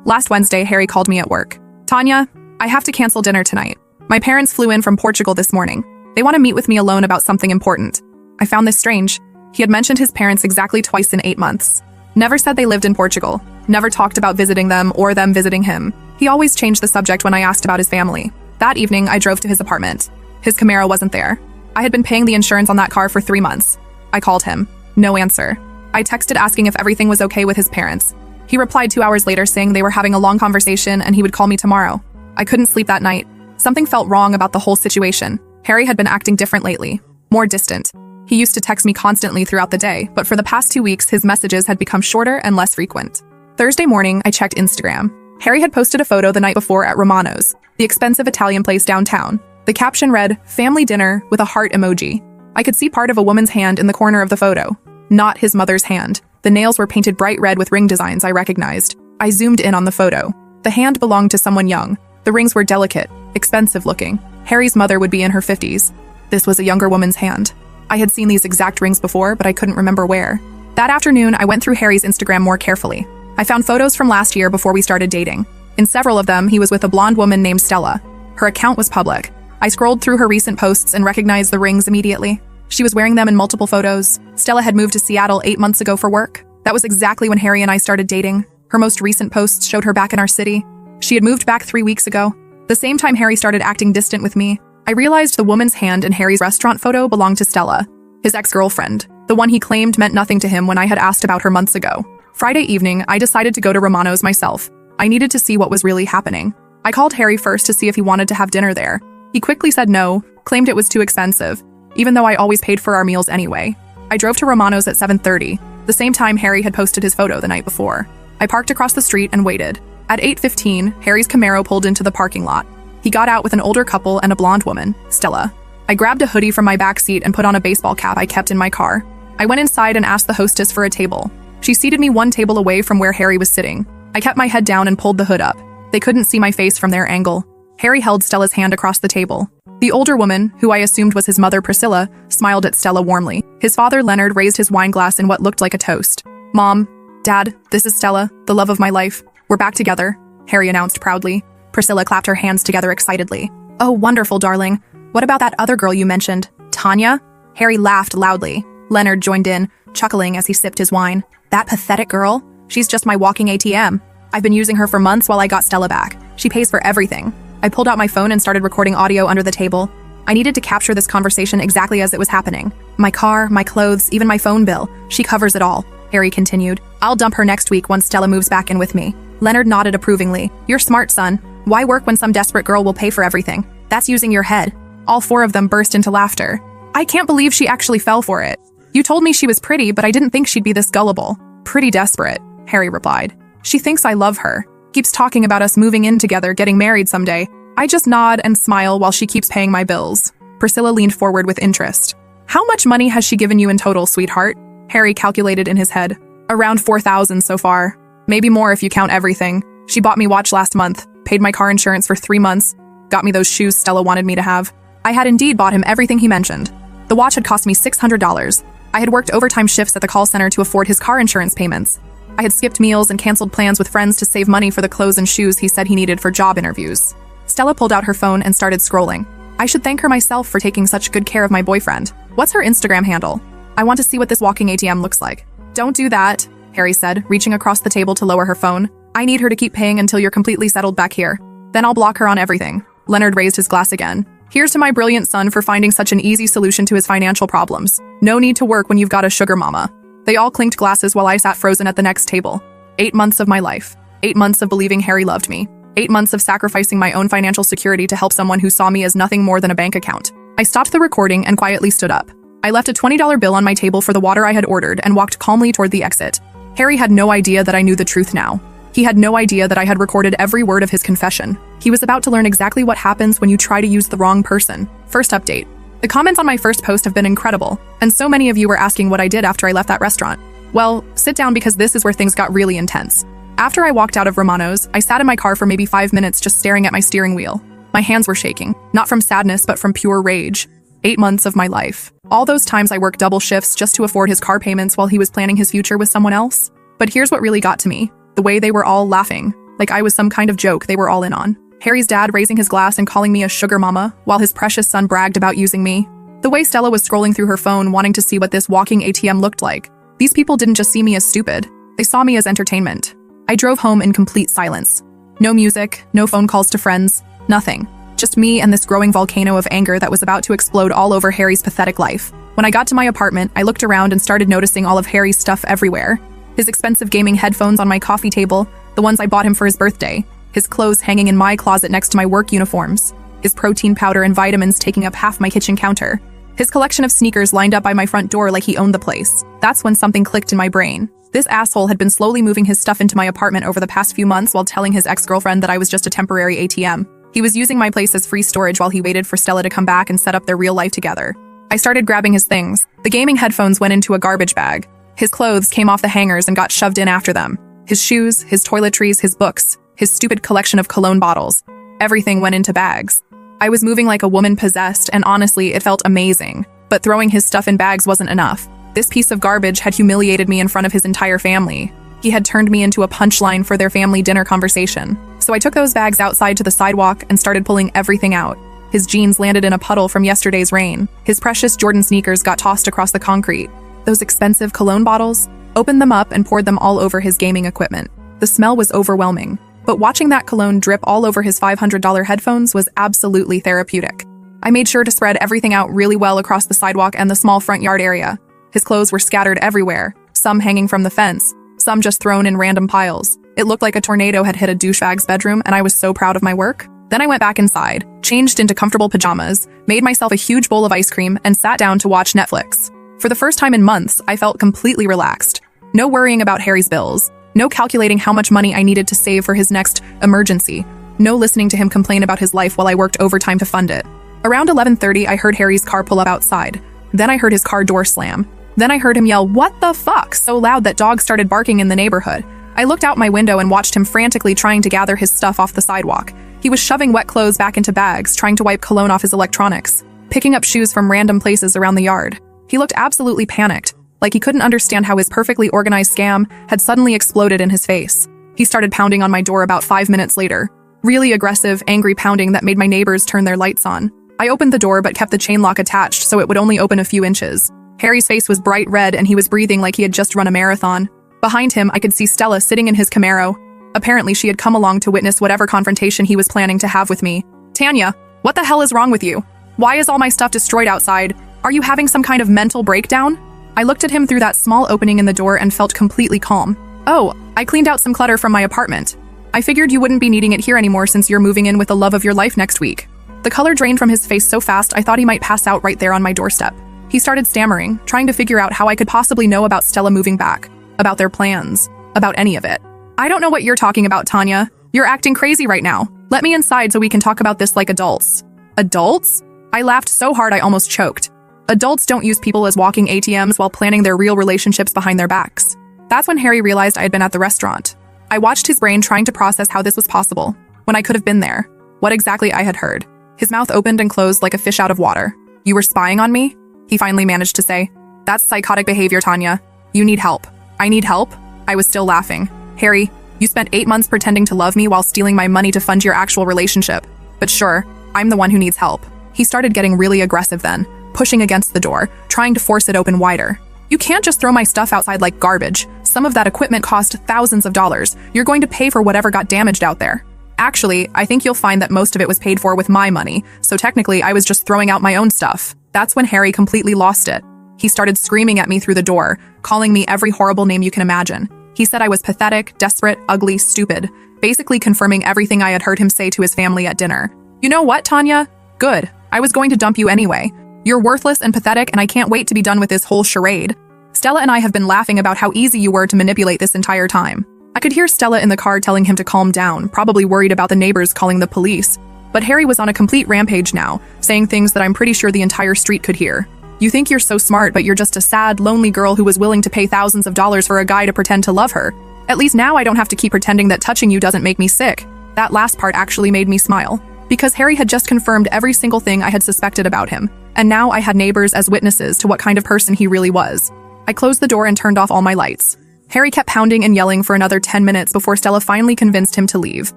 Last Wednesday, Harry called me at work. Tanya, I have to cancel dinner tonight. My parents flew in from Portugal this morning. They want to meet with me alone about something important. I found this strange. He had mentioned his parents exactly twice in 8 months. Never said they lived in Portugal. Never talked about visiting them or them visiting him. He always changed the subject when I asked about his family. That evening, I drove to his apartment. His Camaro wasn't there. I had been paying the insurance on that car for 3 months. I called him. No answer. I texted asking if everything was okay with his parents. He replied 2 hours later saying they were having a long conversation and he would call me tomorrow. I couldn't sleep that night. Something felt wrong about the whole situation. Harry had been acting different lately. More distant. He used to text me constantly throughout the day, but for the past 2 weeks, his messages had become shorter and less frequent. Thursday morning, I checked Instagram. Harry had posted a photo the night before at Romano's, the expensive Italian place downtown. The caption read, "Family dinner," with a heart emoji. I could see part of a woman's hand in the corner of the photo. Not his mother's hand. The nails were painted bright red with ring designs I recognized. I zoomed in on the photo. The hand belonged to someone young. The rings were delicate, expensive looking. Harry's mother would be in her 50s. This was a younger woman's hand. I had seen these exact rings before, but I couldn't remember where. That afternoon, I went through Harry's Instagram more carefully. I found photos from last year before we started dating. In several of them, he was with a blonde woman named Stella. Her account was public. I scrolled through her recent posts and recognized the rings immediately. She was wearing them in multiple photos. Stella had moved to Seattle 8 months ago for work. That was exactly when Harry and I started dating. Her most recent posts showed her back in our city. She had moved back 3 weeks ago. The same time Harry started acting distant with me, I realized the woman's hand in Harry's restaurant photo belonged to Stella, his ex-girlfriend, the one he claimed meant nothing to him when I had asked about her months ago. Friday evening, I decided to go to Romano's myself. I needed to see what was really happening. I called Harry first to see if he wanted to have dinner there. He quickly said no, claimed it was too expensive, even though I always paid for our meals anyway. I drove to Romano's at 7:30, the same time Harry had posted his photo the night before. I parked across the street and waited. At 8:15, Harry's Camaro pulled into the parking lot. He got out with an older couple and a blonde woman, Stella. I grabbed a hoodie from my back seat and put on a baseball cap I kept in my car. I went inside and asked the hostess for a table. She seated me one table away from where Harry was sitting. I kept my head down and pulled the hood up. They couldn't see my face from their angle. Harry held Stella's hand across the table. The older woman, who I assumed was his mother Priscilla, smiled at Stella warmly. His father Leonard raised his wine glass in what looked like a toast. "Mom, Dad, this is Stella, the love of my life. We're back together," Harry announced proudly. Priscilla clapped her hands together excitedly. "Oh, wonderful, darling. What about that other girl you mentioned? Tanya?" Harry laughed loudly. Leonard joined in, chuckling as he sipped his wine. "That pathetic girl? She's just my walking ATM. I've been using her for months while I got Stella back. She pays for everything." I pulled out my phone and started recording audio under the table. I needed to capture this conversation exactly as it was happening. "My car, my clothes, even my phone bill. She covers it all," Harry continued. "I'll dump her next week once Stella moves back in with me." Leonard nodded approvingly. "You're smart, son. Why work when some desperate girl will pay for everything? That's using your head." All four of them burst into laughter. "I can't believe she actually fell for it. You told me she was pretty, but I didn't think she'd be this gullible." "Pretty desperate," Harry replied. "She thinks I love her. Keeps talking about us moving in together, getting married someday. I just nod and smile while she keeps paying my bills." Priscilla leaned forward with interest. "How much money has she given you in total, sweetheart?" Harry calculated in his head. "Around 4,000 so far. Maybe more if you count everything. She bought me watch last month, paid my car insurance for 3 months, got me those shoes Stella wanted me to have." I had indeed bought him everything he mentioned. The watch had cost me $600. I had worked overtime shifts at the call center to afford his car insurance payments. I had skipped meals and canceled plans with friends to save money for the clothes and shoes he said he needed for job interviews. Stella pulled out her phone and started scrolling. I should thank her myself for taking such good care of my boyfriend. What's her Instagram handle? I want to see what this walking ATM looks like. "Don't do that," Harry said, reaching across the table to lower her phone. "I need her to keep paying until you're completely settled back here. Then I'll block her on everything." Leonard raised his glass again. "Here's to my brilliant son for finding such an easy solution to his financial problems. No need to work when you've got a sugar mama." They all clinked glasses while I sat frozen at the next table. 8 months of my life. 8 months of believing Harry loved me. 8 months of sacrificing my own financial security to help someone who saw me as nothing more than a bank account. I stopped the recording and quietly stood up. I left a $20 bill on my table for the water I had ordered and walked calmly toward the exit. Harry had no idea that I knew the truth now. He had no idea that I had recorded every word of his confession. He was about to learn exactly what happens when you try to use the wrong person. First update. The comments on my first post have been incredible, and so many of you were asking what I did after I left that restaurant. Well, sit down because this is where things got really intense. After I walked out of Romano's, I sat in my car for maybe 5 minutes just staring at my steering wheel. My hands were shaking, not from sadness but from pure rage. 8 months of my life. All those times I worked double shifts just to afford his car payments while he was planning his future with someone else. But here's what really got to me. The way they were all laughing. like I was some kind of joke they were all in on. Harry's dad raising his glass and calling me a sugar mama, while his precious son bragged about using me. The way Stella was scrolling through her phone wanting to see what this walking ATM looked like. These people didn't just see me as stupid, they saw me as entertainment. I drove home in complete silence. No music, no phone calls to friends, nothing. Just me and this growing volcano of anger that was about to explode all over Harry's pathetic life. When I got to my apartment, I looked around and started noticing all of Harry's stuff everywhere. His expensive gaming headphones on my coffee table, the ones I bought him for his birthday. His clothes hanging in my closet next to my work uniforms. His protein powder and vitamins taking up half my kitchen counter. His collection of sneakers lined up by my front door like he owned the place. That's when something clicked in my brain. This asshole had been slowly moving his stuff into my apartment over the past few months while telling his ex-girlfriend that I was just a temporary ATM. He was using my place as free storage while he waited for Stella to come back and set up their real life together. I started grabbing his things. The gaming headphones went into a garbage bag. His clothes came off the hangers and got shoved in after them. His shoes, his toiletries, his books, his stupid collection of cologne bottles. Everything went into bags. I was moving like a woman possessed, and honestly, it felt amazing. But throwing his stuff in bags wasn't enough. This piece of garbage had humiliated me in front of his entire family. He had turned me into a punchline for their family dinner conversation. So I took those bags outside to the sidewalk and started pulling everything out. His jeans landed in a puddle from yesterday's rain. His precious Jordan sneakers got tossed across the concrete. Those expensive cologne bottles, opened them up and poured them all over his gaming equipment. The smell was overwhelming, but watching that cologne drip all over his $500 headphones was absolutely therapeutic. I made sure to spread everything out really well across the sidewalk and the small front yard area. His clothes were scattered everywhere, some hanging from the fence, some just thrown in random piles. It looked like a tornado had hit a douchebag's bedroom, and I was so proud of my work. Then I went back inside, changed into comfortable pajamas, made myself a huge bowl of ice cream, and sat down to watch Netflix. For the first time in months, I felt completely relaxed. No worrying about Harry's bills. No calculating how much money I needed to save for his next emergency. No listening to him complain about his life while I worked overtime to fund it. Around 11:30, I heard Harry's car pull up outside. Then I heard his car door slam. Then I heard him yell, "What the fuck?" so loud that dogs started barking in the neighborhood. I looked out my window and watched him frantically trying to gather his stuff off the sidewalk. He was shoving wet clothes back into bags, trying to wipe cologne off his electronics, picking up shoes from random places around the yard. He looked absolutely panicked, like he couldn't understand how his perfectly organized scam had suddenly exploded in his face. He started pounding on my door about 5 minutes later. Really aggressive, angry pounding that made my neighbors turn their lights on. I opened the door but kept the chain lock attached so it would only open a few inches. Harry's face was bright red and he was breathing like he had just run a marathon. Behind him, I could see Stella sitting in his Camaro. Apparently, she had come along to witness whatever confrontation he was planning to have with me. "Tanya, what the hell is wrong with you? Why is all my stuff destroyed outside? Are you having some kind of mental breakdown?" I looked at him through that small opening in the door and felt completely calm. "Oh, I cleaned out some clutter from my apartment. I figured you wouldn't be needing it here anymore since you're moving in with the love of your life next week." The color drained from his face so fast I thought he might pass out right there on my doorstep. He started stammering, trying to figure out how I could possibly know about Stella moving back, about their plans, about any of it. "I don't know what you're talking about, Tanya. You're acting crazy right now. Let me inside so we can talk about this like adults." "Adults?" I laughed so hard I almost choked. Adults don't use people as walking ATMs while planning their real relationships behind their backs. That's when Harry realized I had been at the restaurant. I watched his brain trying to process how this was possible, when I could have been there, what exactly I had heard. His mouth opened and closed like a fish out of water. "You were spying on me?" He finally managed to say. "That's psychotic behavior, Tanya. You need help." "I need help?" I was still laughing. "Harry, you spent 8 months pretending to love me while stealing my money to fund your actual relationship. But sure, I'm the one who needs help." He started getting really aggressive then, pushing against the door, trying to force it open wider. "You can't just throw my stuff outside like garbage. Some of that equipment cost thousands of dollars. You're going to pay for whatever got damaged out there." "Actually, I think you'll find that most of it was paid for with my money, so technically I was just throwing out my own stuff." That's when Harry completely lost it. He started screaming at me through the door, calling me every horrible name you can imagine. He said I was pathetic, desperate, ugly, stupid, basically confirming everything I had heard him say to his family at dinner. "You know what, Tanya? Good. I was going to dump you anyway. You're worthless and pathetic, and I can't wait to be done with this whole charade. Stella and I have been laughing about how easy you were to manipulate this entire time." I could hear Stella in the car telling him to calm down, probably worried about the neighbors calling the police. But Harry was on a complete rampage now, saying things that I'm pretty sure the entire street could hear. "You think you're so smart, but you're just a sad, lonely girl who was willing to pay thousands of dollars for a guy to pretend to love her. At least now I don't have to keep pretending that touching you doesn't make me sick." That last part actually made me smile, because Harry had just confirmed every single thing I had suspected about him, and now I had neighbors as witnesses to what kind of person he really was. I closed the door and turned off all my lights. Harry kept pounding and yelling for another 10 minutes before Stella finally convinced him to leave.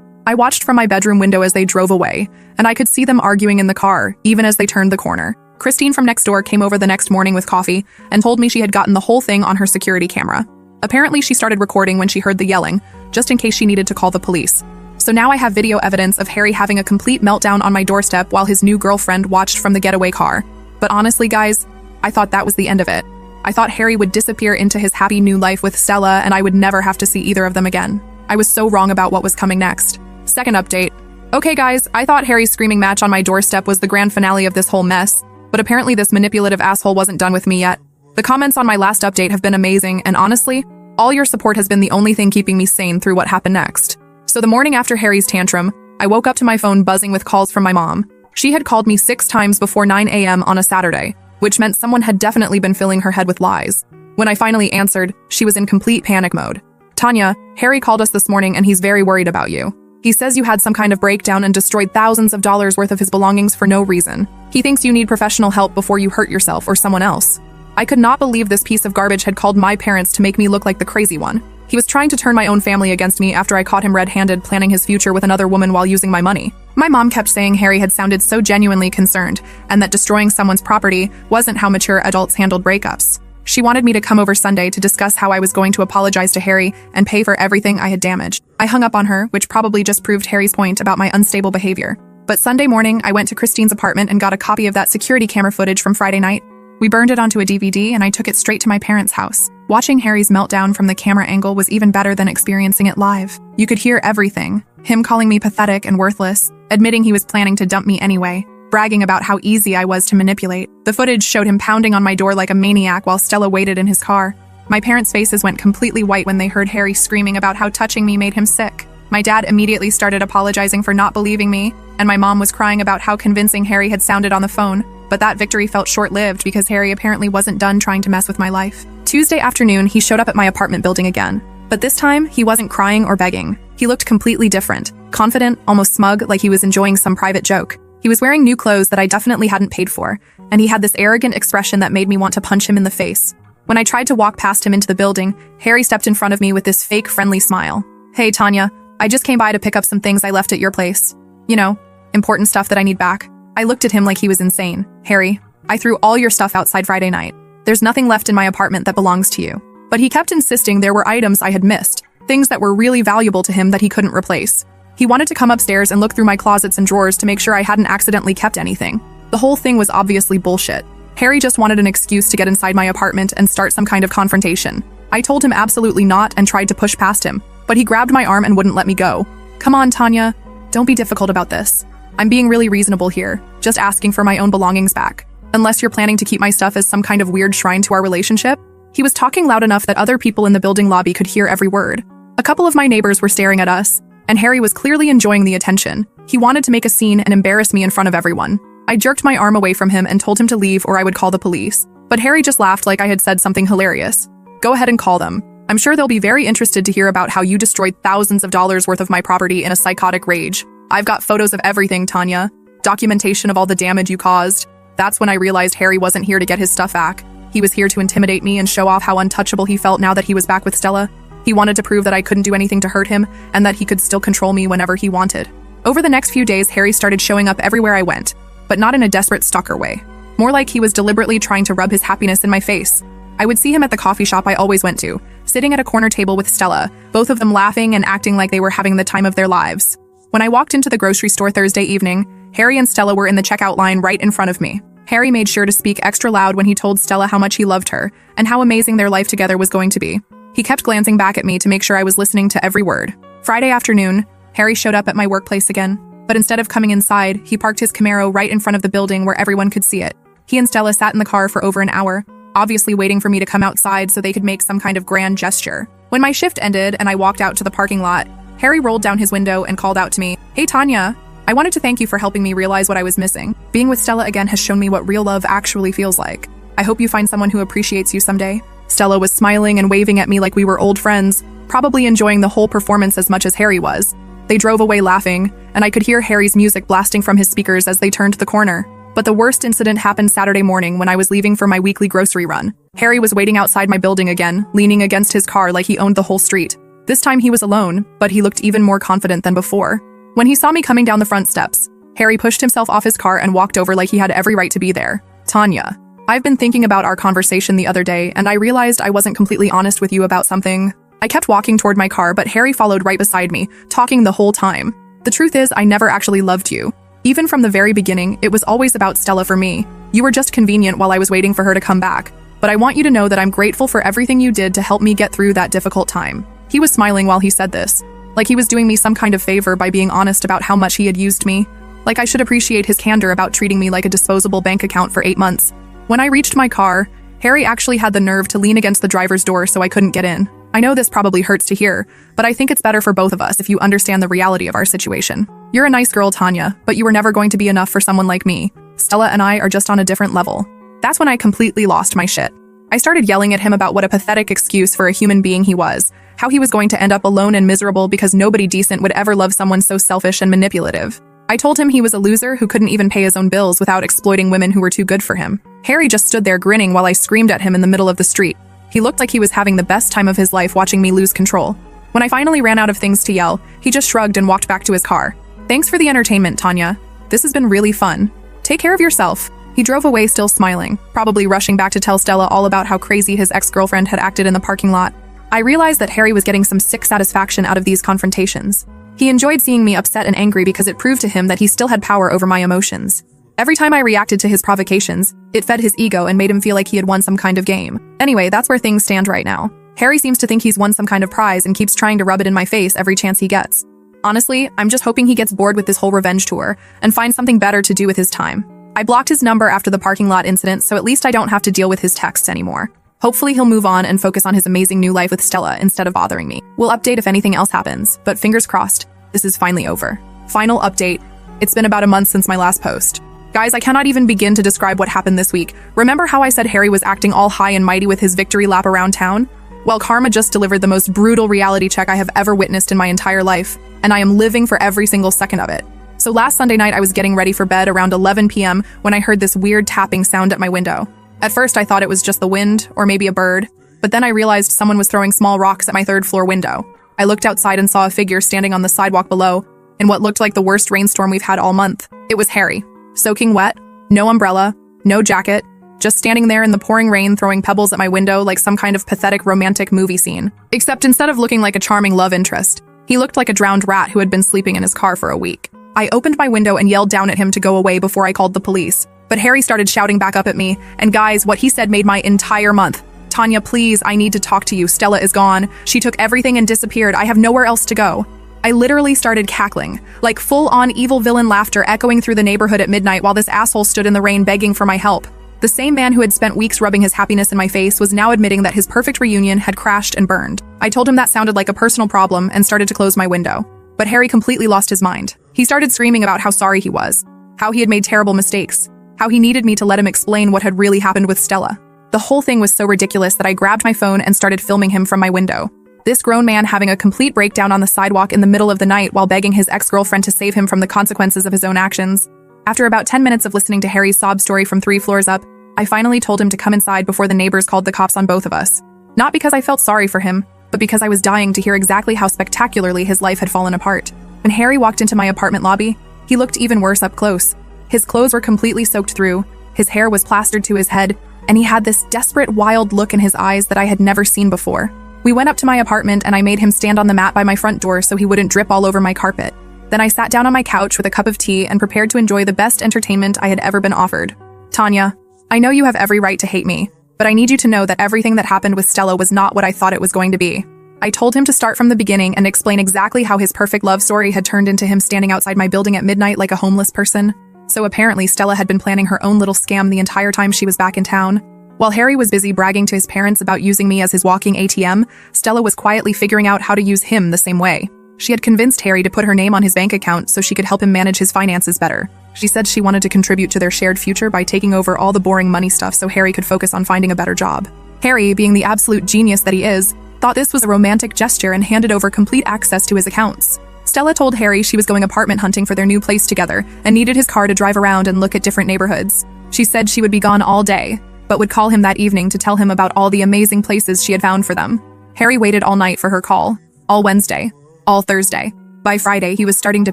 I watched from my bedroom window as they drove away, and I could see them arguing in the car, even as they turned the corner. Christine from next door came over the next morning with coffee and told me she had gotten the whole thing on her security camera. Apparently, she started recording when she heard the yelling, just in case she needed to call the police. So now I have video evidence of Harry having a complete meltdown on my doorstep while his new girlfriend watched from the getaway car. But honestly, guys, I thought that was the end of it. I thought Harry would disappear into his happy new life with Stella and I would never have to see either of them again. I was so wrong about what was coming next. Second update. Okay guys, I thought Harry's screaming match on my doorstep was the grand finale of this whole mess, but apparently this manipulative asshole wasn't done with me yet. The comments on my last update have been amazing, and honestly, all your support has been the only thing keeping me sane through what happened next. So the morning after Harry's tantrum, I woke up to my phone buzzing with calls from my mom. She had called me 6 times before 9 a.m. on a Saturday, which meant someone had definitely been filling her head with lies. When I finally answered, she was in complete panic mode. Tanya, Harry called us this morning and he's very worried about you. He says you had some kind of breakdown and destroyed thousands of dollars worth of his belongings for no reason. He thinks you need professional help before you hurt yourself or someone else. I could not believe this piece of garbage had called my parents to make me look like the crazy one. He was trying to turn my own family against me after I caught him red-handed planning his future with another woman while using my money. My mom kept saying Harry had sounded so genuinely concerned and that destroying someone's property wasn't how mature adults handled breakups. She wanted me to come over Sunday to discuss how I was going to apologize to Harry and pay for everything I had damaged. I hung up on her, which probably just proved Harry's point about my unstable behavior. But Sunday morning, I went to Christine's apartment and got a copy of that security camera footage from Friday night. We burned it onto a DVD and I took it straight to my parents' house. Watching Harry's meltdown from the camera angle was even better than experiencing it live. You could hear everything. Him calling me pathetic and worthless, admitting he was planning to dump me anyway, bragging about how easy I was to manipulate. The footage showed him pounding on my door like a maniac while Stella waited in his car. My parents' faces went completely white when they heard Harry screaming about how touching me made him sick. My dad immediately started apologizing for not believing me, and my mom was crying about how convincing Harry had sounded on the phone. But that victory felt short-lived because Harry apparently wasn't done trying to mess with my life. Tuesday afternoon, he showed up at my apartment building again. But this time, he wasn't crying or begging. He looked completely different, confident, almost smug, like he was enjoying some private joke. He was wearing new clothes that I definitely hadn't paid for, and he had this arrogant expression that made me want to punch him in the face. When I tried to walk past him into the building, Harry stepped in front of me with this fake friendly smile. Hey, Tanya, I just came by to pick up some things I left at your place. You know, important stuff that I need back. I looked at him like he was insane. Harry, I threw all your stuff outside Friday night. There's nothing left in my apartment that belongs to you. But he kept insisting there were items I had missed, things that were really valuable to him that he couldn't replace. He wanted to come upstairs and look through my closets and drawers to make sure I hadn't accidentally kept anything. The whole thing was obviously bullshit. Harry just wanted an excuse to get inside my apartment and start some kind of confrontation. I told him absolutely not and tried to push past him, but he grabbed my arm and wouldn't let me go. Come on, Tanya. Don't be difficult about this. I'm being really reasonable here, just asking for my own belongings back. Unless you're planning to keep my stuff as some kind of weird shrine to our relationship? He was talking loud enough that other people in the building lobby could hear every word. A couple of my neighbors were staring at us, and Harry was clearly enjoying the attention. He wanted to make a scene and embarrass me in front of everyone. I jerked my arm away from him and told him to leave or I would call the police. But Harry just laughed like I had said something hilarious. Go ahead and call them. I'm sure they'll be very interested to hear about how you destroyed thousands of dollars worth of my property in a psychotic rage. I've got photos of everything, Tanya. Documentation of all the damage you caused. That's when I realized Harry wasn't here to get his stuff back. He was here to intimidate me and show off how untouchable he felt now that he was back with Stella. He wanted to prove that I couldn't do anything to hurt him and that he could still control me whenever he wanted. Over the next few days, Harry started showing up everywhere I went, but not in a desperate stalker way. More like he was deliberately trying to rub his happiness in my face. I would see him at the coffee shop I always went to, sitting at a corner table with Stella, both of them laughing and acting like they were having the time of their lives. When I walked into the grocery store Thursday evening, Harry and Stella were in the checkout line right in front of me. Harry made sure to speak extra loud when he told Stella how much he loved her and how amazing their life together was going to be. He kept glancing back at me to make sure I was listening to every word. Friday afternoon, Harry showed up at my workplace again, but instead of coming inside, he parked his Camaro right in front of the building where everyone could see it. He and Stella sat in the car for over an hour, obviously waiting for me to come outside so they could make some kind of grand gesture. When my shift ended and I walked out to the parking lot, Harry rolled down his window and called out to me, "Hey, Tanya, I wanted to thank you for helping me realize what I was missing. Being with Stella again has shown me what real love actually feels like. I hope you find someone who appreciates you someday." Stella was smiling and waving at me like we were old friends, probably enjoying the whole performance as much as Harry was. They drove away laughing, and I could hear Harry's music blasting from his speakers as they turned the corner. But the worst incident happened Saturday morning when I was leaving for my weekly grocery run. Harry was waiting outside my building again, leaning against his car like he owned the whole street. This time he was alone, but he looked even more confident than before. When he saw me coming down the front steps, Harry pushed himself off his car and walked over like he had every right to be there. Tanya, I've been thinking about our conversation the other day, and I realized I wasn't completely honest with you about something. I kept walking toward my car, but Harry followed right beside me, talking the whole time. The truth is, I never actually loved you. Even from the very beginning, it was always about Stella for me. You were just convenient while I was waiting for her to come back. But I want you to know that I'm grateful for everything you did to help me get through that difficult time. He was smiling while he said this, like he was doing me some kind of favor by being honest about how much he had used me. Like I should appreciate his candor about treating me like a disposable bank account for 8 months. When I reached my car, Harry actually had the nerve to lean against the driver's door so I couldn't get in. I know this probably hurts to hear, but I think it's better for both of us if you understand the reality of our situation. You're a nice girl, Tanya, but you were never going to be enough for someone like me. Stella and I are just on a different level. That's when I completely lost my shit. I started yelling at him about what a pathetic excuse for a human being he was, how he was going to end up alone and miserable because nobody decent would ever love someone so selfish and manipulative. I told him he was a loser who couldn't even pay his own bills without exploiting women who were too good for him. Harry just stood there grinning while I screamed at him in the middle of the street. He looked like he was having the best time of his life watching me lose control. When I finally ran out of things to yell, he just shrugged and walked back to his car. Thanks for the entertainment, Tanya. This has been really fun. Take care of yourself. He drove away still smiling, probably rushing back to tell Stella all about how crazy his ex-girlfriend had acted in the parking lot. I realized that Harry was getting some sick satisfaction out of these confrontations. He enjoyed seeing me upset and angry because it proved to him that he still had power over my emotions. Every time I reacted to his provocations, it fed his ego and made him feel like he had won some kind of game. Anyway, that's where things stand right now. Harry seems to think he's won some kind of prize and keeps trying to rub it in my face every chance he gets. Honestly, I'm just hoping he gets bored with this whole revenge tour and finds something better to do with his time. I blocked his number after the parking lot incident, so at least I don't have to deal with his texts anymore. Hopefully he'll move on and focus on his amazing new life with Stella instead of bothering me. We'll update if anything else happens, but fingers crossed, this is finally over. Final update. It's been about a month since my last post. Guys, I cannot even begin to describe what happened this week. Remember how I said Harry was acting all high and mighty with his victory lap around town? Well, karma just delivered the most brutal reality check I have ever witnessed in my entire life, and I am living for every single second of it. So last Sunday night, I was getting ready for bed around 11 p.m. when I heard this weird tapping sound at my window. At first, I thought it was just the wind, or maybe a bird, but then I realized someone was throwing small rocks at my third-floor window. I looked outside and saw a figure standing on the sidewalk below, in what looked like the worst rainstorm we've had all month. It was Harry, soaking wet, no umbrella, no jacket, just standing there in the pouring rain throwing pebbles at my window like some kind of pathetic romantic movie scene. Except instead of looking like a charming love interest, he looked like a drowned rat who had been sleeping in his car for a week. I opened my window and yelled down at him to go away before I called the police. But Harry started shouting back up at me, and guys, what he said made my entire month. Tanya, please, I need to talk to you. Stella is gone. She took everything and disappeared. I have nowhere else to go. I literally started cackling, like full-on evil villain laughter echoing through the neighborhood at midnight while this asshole stood in the rain begging for my help. The same man who had spent weeks rubbing his happiness in my face was now admitting that his perfect reunion had crashed and burned. I told him that sounded like a personal problem and started to close my window. But Harry completely lost his mind. He started screaming about how sorry he was, how he had made terrible mistakes, how he needed me to let him explain what had really happened with Stella. The whole thing was so ridiculous that I grabbed my phone and started filming him from my window. This grown man having a complete breakdown on the sidewalk in the middle of the night while begging his ex-girlfriend to save him from the consequences of his own actions. After about 10 minutes of listening to Harry's sob story from 3 floors up, I finally told him to come inside before the neighbors called the cops on both of us. Not because I felt sorry for him, but because I was dying to hear exactly how spectacularly his life had fallen apart. When Harry walked into my apartment lobby, he looked even worse up close. His clothes were completely soaked through, his hair was plastered to his head, and he had this desperate, wild look in his eyes that I had never seen before. We went up to my apartment and I made him stand on the mat by my front door so he wouldn't drip all over my carpet. Then I sat down on my couch with a cup of tea and prepared to enjoy the best entertainment I had ever been offered. Tanya, I know you have every right to hate me, but I need you to know that everything that happened with Stella was not what I thought it was going to be. I told him to start from the beginning and explain exactly how his perfect love story had turned into him standing outside my building at midnight like a homeless person. So apparently Stella had been planning her own little scam the entire time she was back in town. While Harry was busy bragging to his parents about using me as his walking ATM, Stella was quietly figuring out how to use him the same way. She had convinced Harry to put her name on his bank account so she could help him manage his finances better. She said she wanted to contribute to their shared future by taking over all the boring money stuff so Harry could focus on finding a better job. Harry, being the absolute genius that he is, thought this was a romantic gesture and handed over complete access to his accounts. Stella told Harry she was going apartment hunting for their new place together and needed his car to drive around and look at different neighborhoods. She said she would be gone all day, but would call him that evening to tell him about all the amazing places she had found for them. Harry waited all night for her call, all Wednesday, all Thursday. By Friday, he was starting to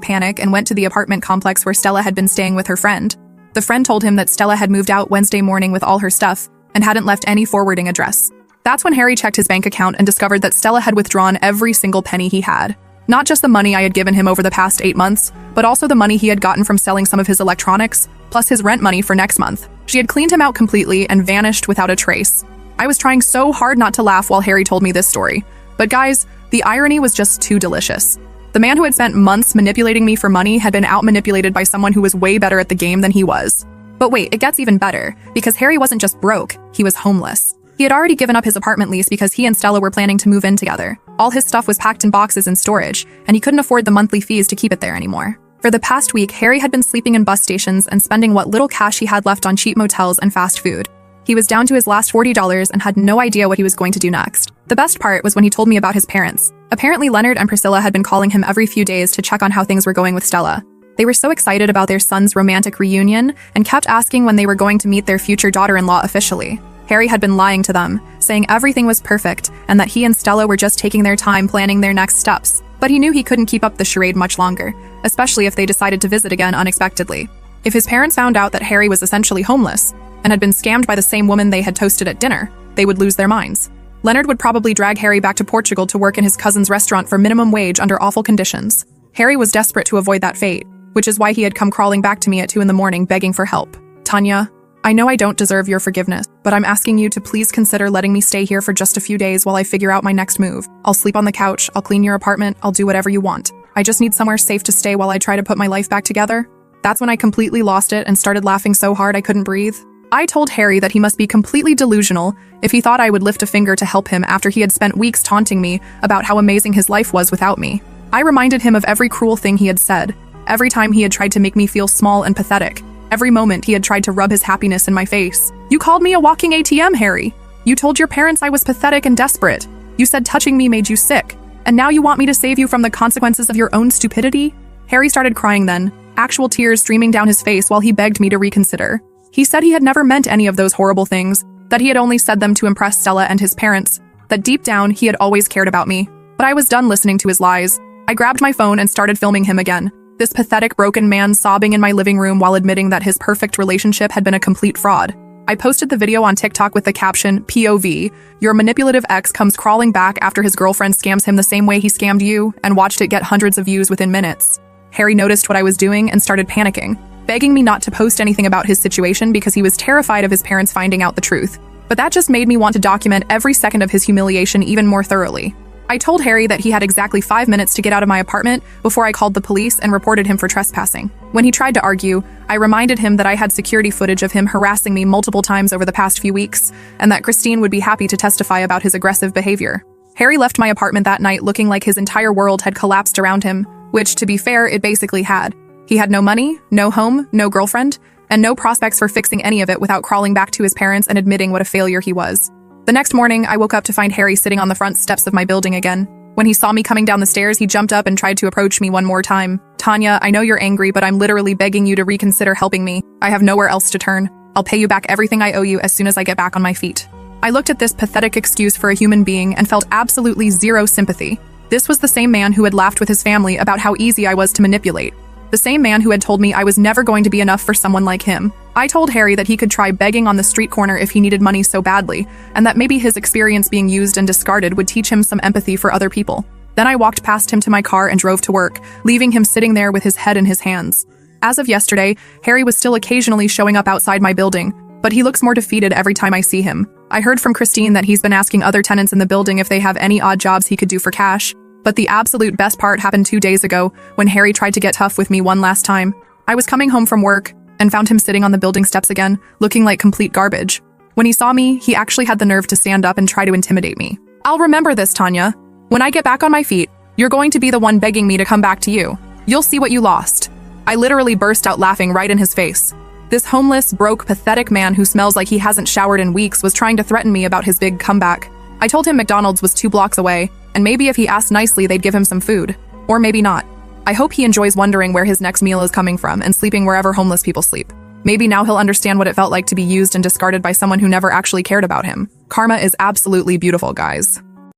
panic and went to the apartment complex where Stella had been staying with her friend. The friend told him that Stella had moved out Wednesday morning with all her stuff and hadn't left any forwarding address. That's when Harry checked his bank account and discovered that Stella had withdrawn every single penny he had. Not just the money I had given him over the past 8 months, but also the money he had gotten from selling some of his electronics, plus his rent money for next month. She had cleaned him out completely and vanished without a trace. I was trying so hard not to laugh while Harry told me this story. But guys, the irony was just too delicious. The man who had spent months manipulating me for money had been out-manipulated by someone who was way better at the game than he was. But wait, it gets even better, because Harry wasn't just broke, he was homeless. He had already given up his apartment lease because he and Stella were planning to move in together. All his stuff was packed in boxes in storage, and he couldn't afford the monthly fees to keep it there anymore. For the past week, Harry had been sleeping in bus stations and spending what little cash he had left on cheap motels and fast food. He was down to his last $40 and had no idea what he was going to do next. The best part was when he told me about his parents. Apparently, Leonard and Priscilla had been calling him every few days to check on how things were going with Stella. They were so excited about their son's romantic reunion and kept asking when they were going to meet their future daughter-in-law officially. Harry had been lying to them, saying everything was perfect and that he and Stella were just taking their time planning their next steps. But he knew he couldn't keep up the charade much longer, especially if they decided to visit again unexpectedly. If his parents found out that Harry was essentially homeless and had been scammed by the same woman they had toasted at dinner, they would lose their minds. Leonard would probably drag Harry back to Portugal to work in his cousin's restaurant for minimum wage under awful conditions. Harry was desperate to avoid that fate, which is why he had come crawling back to me at 2 in the morning begging for help. Tanya, I know I don't deserve your forgiveness, but I'm asking you to please consider letting me stay here for just a few days while I figure out my next move. I'll sleep on the couch, I'll clean your apartment, I'll do whatever you want. I just need somewhere safe to stay while I try to put my life back together. That's when I completely lost it and started laughing so hard I couldn't breathe. I told Harry that he must be completely delusional if he thought I would lift a finger to help him after he had spent weeks taunting me about how amazing his life was without me. I reminded him of every cruel thing he had said, every time he had tried to make me feel small and pathetic, every moment he had tried to rub his happiness in my face. You called me a walking ATM, Harry. You told your parents I was pathetic and desperate. You said touching me made you sick. And now you want me to save you from the consequences of your own stupidity? Harry started crying then, actual tears streaming down his face while he begged me to reconsider. He said he had never meant any of those horrible things, that he had only said them to impress Stella and his parents, that deep down he had always cared about me. But I was done listening to his lies. I grabbed my phone and started filming him again. This pathetic broken man sobbing in my living room while admitting that his perfect relationship had been a complete fraud. I posted the video on TikTok with the caption, POV, your manipulative ex comes crawling back after his girlfriend scams him the same way he scammed you, and watched it get hundreds of views within minutes. Harry noticed what I was doing and started panicking, begging me not to post anything about his situation because he was terrified of his parents finding out the truth. But that just made me want to document every second of his humiliation even more thoroughly. I told Harry that he had exactly 5 minutes to get out of my apartment before I called the police and reported him for trespassing. When he tried to argue, I reminded him that I had security footage of him harassing me multiple times over the past few weeks, and that Christine would be happy to testify about his aggressive behavior. Harry left my apartment that night looking like his entire world had collapsed around him, which, to be fair, it basically had. He had no money, no home, no girlfriend, and no prospects for fixing any of it without crawling back to his parents and admitting what a failure he was. The next morning, I woke up to find Harry sitting on the front steps of my building again. When he saw me coming down the stairs, he jumped up and tried to approach me one more time. Tanya, I know you're angry, but I'm literally begging you to reconsider helping me. I have nowhere else to turn. I'll pay you back everything I owe you as soon as I get back on my feet. I looked at this pathetic excuse for a human being and felt absolutely zero sympathy. This was the same man who had laughed with his family about how easy I was to manipulate. The same man who had told me I was never going to be enough for someone like him. I told Harry that he could try begging on the street corner if he needed money so badly, and that maybe his experience being used and discarded would teach him some empathy for other people. Then I walked past him to my car and drove to work, leaving him sitting there with his head in his hands. As of yesterday, Harry was still occasionally showing up outside my building, but he looks more defeated every time I see him. I heard from Christine that he's been asking other tenants in the building if they have any odd jobs he could do for cash. But the absolute best part happened 2 days ago, when Harry tried to get tough with me one last time. I was coming home from work and found him sitting on the building steps again, looking like complete garbage. When he saw me, he actually had the nerve to stand up and try to intimidate me. I'll remember this, Tanya. When I get back on my feet, you're going to be the one begging me to come back to you. You'll see what you lost. I literally burst out laughing right in his face. This homeless, broke, pathetic man who smells like he hasn't showered in weeks was trying to threaten me about his big comeback. I told him McDonald's was 2 blocks away, and maybe if he asked nicely they'd give him some food. Or maybe not. I hope he enjoys wondering where his next meal is coming from and sleeping wherever homeless people sleep. Maybe now he'll understand what it felt like to be used and discarded by someone who never actually cared about him. Karma is absolutely beautiful, guys.